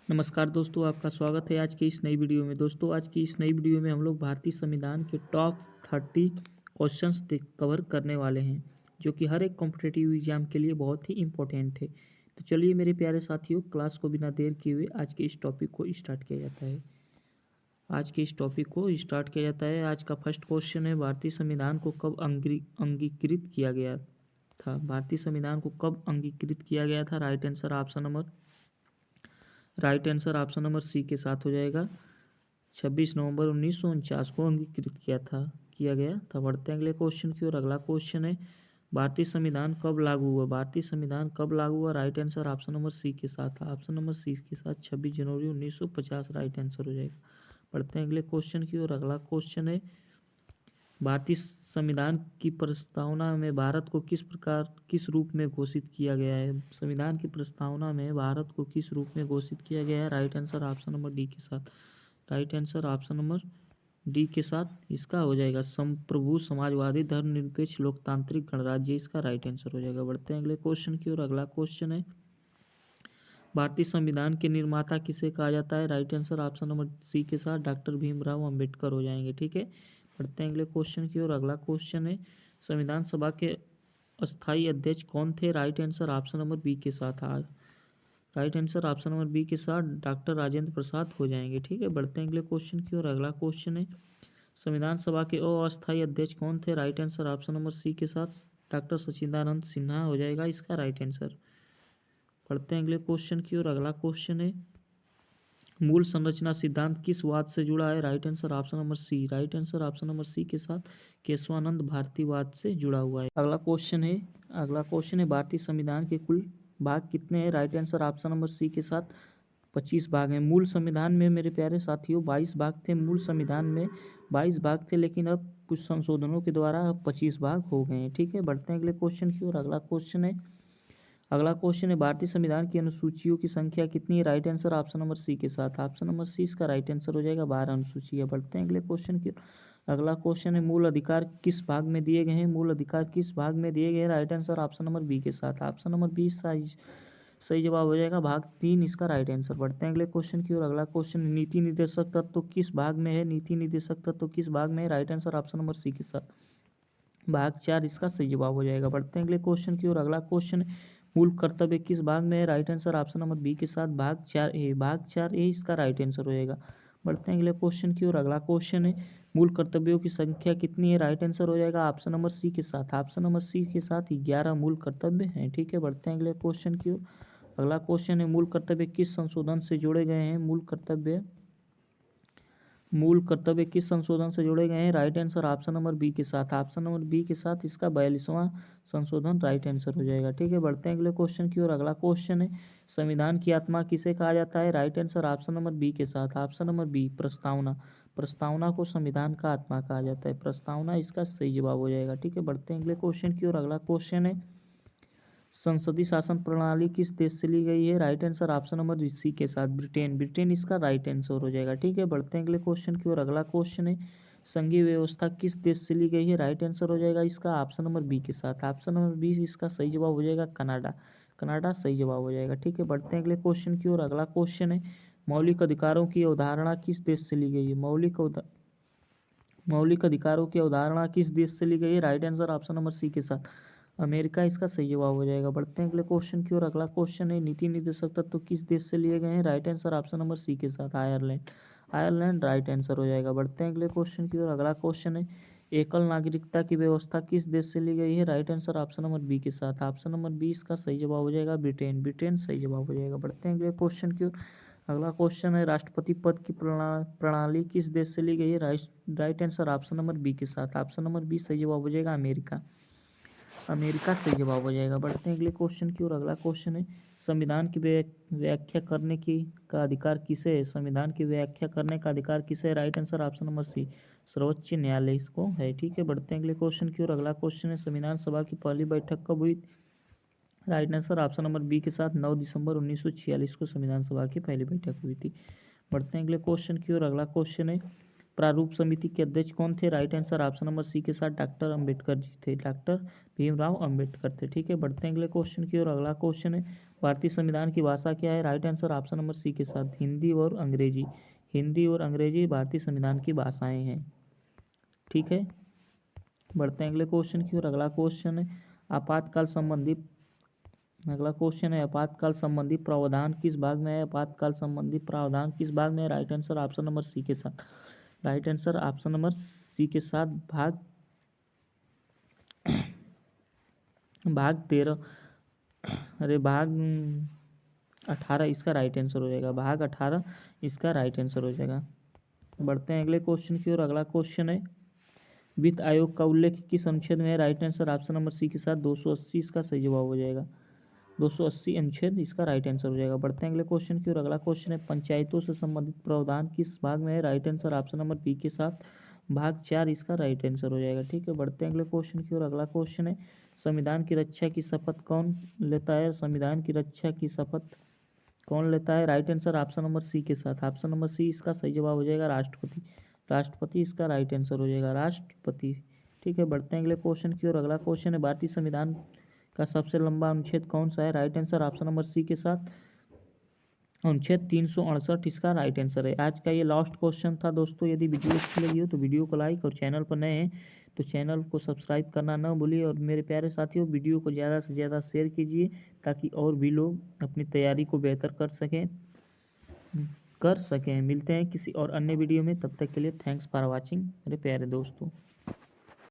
नमस्कार दोस्तों, आपका स्वागत है आज की इस नई वीडियो में। दोस्तों, आज की इस नई वीडियो में हम लोग भारतीय संविधान के टॉप 30 क्वेश्चंस कवर करने वाले हैं, जो कि हर एक कॉम्पिटिटिव एग्जाम के लिए बहुत ही इम्पोर्टेंट है। तो चलिए मेरे प्यारे साथियों, क्लास को बिना देर किए हुए आज के इस टॉपिक को स्टार्ट किया जाता है। आज का फर्स्ट क्वेश्चन है, भारतीय संविधान को कब अंगीकृत किया गया था? भारतीय संविधान को कब अंगीकृत किया गया था? Right answer option number C के साथ हो जाएगा। 26 नवंबर 1949 को अंगीकृत किया गया था। बढ़ते हैं अगले क्वेश्चन की ओर। अगला क्वेश्चन है, भारतीय संविधान कब लागू हुआ? भारतीय संविधान कब लागू हुआ? Right answer option number C के साथ। ऑप्शन नंबर सी के साथ 26 जनवरी 1950 राइट आंसर हो जाएगा। बढ़ते हैं अगले क्वेश्चन की ओर। अगला क्वेश्चन है, भारतीय संविधान की प्रस्तावना में भारत को किस रूप में घोषित किया गया है? संविधान की प्रस्तावना में भारत को किस रूप में घोषित किया गया है? Right answer option number D के साथ। Right answer option number D के साथ इसका हो जाएगा, संप्रभु समाजवादी धर्मनिरपेक्ष लोकतांत्रिक गणराज्य। इसका राइट आंसर हो जाएगा। बढ़ते हैं अगले क्वेश्चन की ओर। अगला क्वेश्चन है, भारतीय संविधान के निर्माता किसे कहा जाता है? Right answer option number C के साथ डॉक्टर भीमराव अंबेडकर हो जाएंगे। ठीक है, बढ़ते हैं अगले क्वेश्चन की ओर। अगला क्वेश्चन है, संविधान सभा के अस्थायी अध्यक्ष कौन थे? Right answer option number B के साथ। Right answer option number B के साथ डॉक्टर राजेंद्र प्रसाद हो जाएंगे। ठीक है, बढ़ते हैं अगले क्वेश्चन की ओर। अगला क्वेश्चन है, संविधान सभा के अस्थायी अध्यक्ष कौन थे? Right answer option number C के साथ डॉक्टर सच्चिदानंद सिन्हा हो जाएगा। इसका राइट आंसर। पढ़ते हैं अगले क्वेश्चन की ओर। अगला क्वेश्चन है, मूल संरचना सिद्धांत किस वाद से जुड़ा है? Right answer option number C. Right answer option number C के साथ केशवानंद भारतीवाद से जुड़ा हुआ है। अगला क्वेश्चन है, भारतीय संविधान के कुल भाग कितने हैं? Right answer option number C के साथ 25 भाग हैं। मूल संविधान में मेरे प्यारे साथियों 22 भाग थे। मूल संविधान में 22 भाग थे, लेकिन अब कुछ संशोधनों के द्वारा अब 25 भाग हो गए हैं। ठीक है, बढ़ते हैं अगले क्वेश्चन की ओर। अगला क्वेश्चन है, भारतीय संविधान की अनुसूचियों की संख्या कितनी है? Right answer option number C के साथ। ऑप्शन नंबर सी इसका राइट आंसर हो जाएगा, 12 अनुसूची है। बढ़ते हैं अगले क्वेश्चन की। अगला क्वेश्चन है, मूल अधिकार किस भाग में दिए गए हैं? मूल अधिकार किस भाग में दिए गए हैं? Right answer option number B के साथ। ऑप्शन नंबर बी सही जवाब हो जाएगा, भाग 3 इसका राइट आंसर। बढ़ते हैं अगले क्वेश्चन की ओर। अगला क्वेश्चन, नीति निर्देशक तत्व किस भाग में है? नीति निर्देशक तत्व किस भाग में है? Right answer option number C के साथ, भाग 4 इसका सही जवाब हो जाएगा। बढ़ते हैं अगले क्वेश्चन की ओर। अगला क्वेश्चन, मूल कर्तव्य किस भाग में है? Right answer option number B के साथ, भाग 4 ए। भाग 4 ए इसका राइट आंसर हो जाएगा। बढ़ते हैं अगले क्वेश्चन की ओर। अगला क्वेश्चन है, मूल कर्तव्यों की संख्या कितनी है? राइट आंसर हो जाएगा ऑप्शन नंबर सी के साथ। ऑप्शन नंबर सी के साथ 11 मूल कर्तव्य हैं। ठीक है, बढ़ते हैं अगले क्वेश्चन की ओर। अगला क्वेश्चन है, मूल कर्तव्य किस संशोधन से जोड़े गए हैं? मूल कर्तव्य किस संशोधन से जोड़े गए हैं? Right answer option number B के साथ। ऑप्शन नंबर बी के साथ इसका 42वां संशोधन राइट आंसर हो जाएगा। ठीक है, बढ़ते हैं अगले क्वेश्चन की ओर। अगला क्वेश्चन है, संविधान की आत्मा किसे कहा जाता है? Right answer option number B के साथ। ऑप्शन नंबर बी, प्रस्तावना। प्रस्तावना को संविधान का आत्मा कहा जाता है। प्रस्तावना इसका सही जवाब हो जाएगा। ठीक है, बढ़ते हैं अगले क्वेश्चन की ओर। अगला क्वेश्चन है, संसदीय शासन प्रणाली किस देश से ली गई है? Right answer option number C के साथ, ब्रिटेन। ब्रिटेन इसका राइट आंसर हो जाएगा। ठीक है, बढ़ते हैं अगले क्वेश्चन की ओर। अगला क्वेश्चन है, संघीय व्यवस्था किस देश से ली गई है? राइट आंसर हो जाएगा इसका ऑप्शन नंबर बी के साथ। ऑप्शन नंबर बी इसका सही जवाब हो जाएगा, कनाडा। कनाडा सही जवाब हो जाएगा। ठीक है, बढ़ते हैं अगले क्वेश्चन की ओर। अगला क्वेश्चन है, मौलिक अधिकारों की अवधारणा किस देश से ली गई है? मौलिक अधिकारों की अवधारणा किस देश से ली गई है? Right answer option number C के साथ, अमेरिका इसका सही जवाब हो जाएगा। बढ़ते हैं अगले क्वेश्चन की ओर। अगला क्वेश्चन है, नीति निर्देशक तत्व किस देश से लिए गए हैं? Right answer option number C के साथ, आयरलैंड। आयरलैंड राइट आंसर हो जाएगा। बढ़ते हैं अगले क्वेश्चन की ओर। अगला क्वेश्चन है, एकल नागरिकता की व्यवस्था किस देश से ली गई है? Right answer option number B के साथ। ऑप्शन नंबर बी इसका सही जवाब हो जाएगा, ब्रिटेन। ब्रिटेन सही जवाब हो जाएगा। बढ़ते हैं अगले क्वेश्चन की ओर। अगला क्वेश्चन है, राष्ट्रपति पद की प्रणाली किस देश से ली गई है? Right answer option number B के साथ। ऑप्शन नंबर बी सही जवाब हो जाएगा, अमेरिका। अमेरिका सही जवाब हो जाएगा। बढ़ते हैं अगले क्वेश्चन की ओर। अगला क्वेश्चन है, संविधान की व्याख्या करने की का अधिकार किसे है? संविधान की व्याख्या करने का अधिकार किसे है? Right answer option number C, सर्वोच्च न्यायालय इसको है। ठीक है, बढ़ते हैं अगले क्वेश्चन की ओर। अगला क्वेश्चन है, संविधान सभा की पहली बैठक कब हुई? Right answer option number B के साथ, 9 दिसंबर 1946 को संविधान सभा की पहली बैठक हुई थी। बढ़ते हैं अगले क्वेश्चन की ओर। अगला क्वेश्चन है, प्रारूप समिति के अध्यक्ष कौन थे? Right answer option number C के साथ, डॉक्टर अंबेडकर जी थे। डॉक्टर भीमराव अंबेडकर थे। ठीक है, बढ़ते हैं अगले क्वेश्चन की ओर। अगला क्वेश्चन है, भारतीय संविधान की भाषा क्या है? Right answer option number C के साथ हिंदी और अंग्रेजी। हिंदी और अंग्रेजी भारतीय संविधान की भाषाएं हैं। ठीक है, बढ़ते हैं अगले क्वेश्चन की ओर। अगला क्वेश्चन है आपातकाल संबंधी संबंधी प्रावधान किस भाग में है? आपातकाल संबंधी प्रावधान किस भाग में है? Right answer option number C के साथ। Right answer option number C के साथ भाग 13 अरे भाग 18 इसका राइट आंसर हो जाएगा। भाग 18 इसका राइट आंसर हो जाएगा। बढ़ते हैं अगले क्वेश्चन की ओर। अगला क्वेश्चन है वित्त आयोग का उल्लेख किस अनुच्छेद में है? Right answer option number C के साथ 280 इसका सही जवाब हो जाएगा। 280 अनुच्छेद इसका राइट आंसर हो जाएगा। बढ़ते हैं अगले क्वेश्चन की ओर। अगला क्वेश्चन है पंचायतों से संबंधित प्रावधान किस भाग में है? Right answer option number B के साथ भाग 4 इसका राइट आंसर हो जाएगा। ठीक है, बढ़ते हैं अगले क्वेश्चन की ओर। अगला क्वेश्चन है संविधान की रक्षा की शपथ कौन लेता है? संविधान की रक्षा की शपथ कौन लेता है? Right answer option number C के साथ। ऑप्शन नंबर सी इसका सही जवाब हो जाएगा राष्ट्रपति। राष्ट्रपति इसका राइट आंसर हो जाएगा, राष्ट्रपति। ठीक है, बढ़ते हैं अगले क्वेश्चन की ओर। अगला क्वेश्चन है भारतीय संविधान का सबसे लंबा अनुच्छेद कौन सा है? Right answer option number C के साथ अनुच्छेद 368 इसका राइट आंसर है। आज का ये लास्ट क्वेश्चन था दोस्तों। यदि वीडियो अच्छी लगी हो तो वीडियो को लाइक और चैनल पर नए हैं तो चैनल को सब्सक्राइब करना ना भूलिए। और मेरे प्यारे साथियों वीडियो को ज़्यादा से ज़्यादा शेयर कीजिए ताकि और भी लोग अपनी तैयारी को बेहतर कर सकें। मिलते हैं किसी और अन्य वीडियो में, तब तक के लिए थैंक्स फॉर वॉचिंग मेरे प्यारे दोस्तों।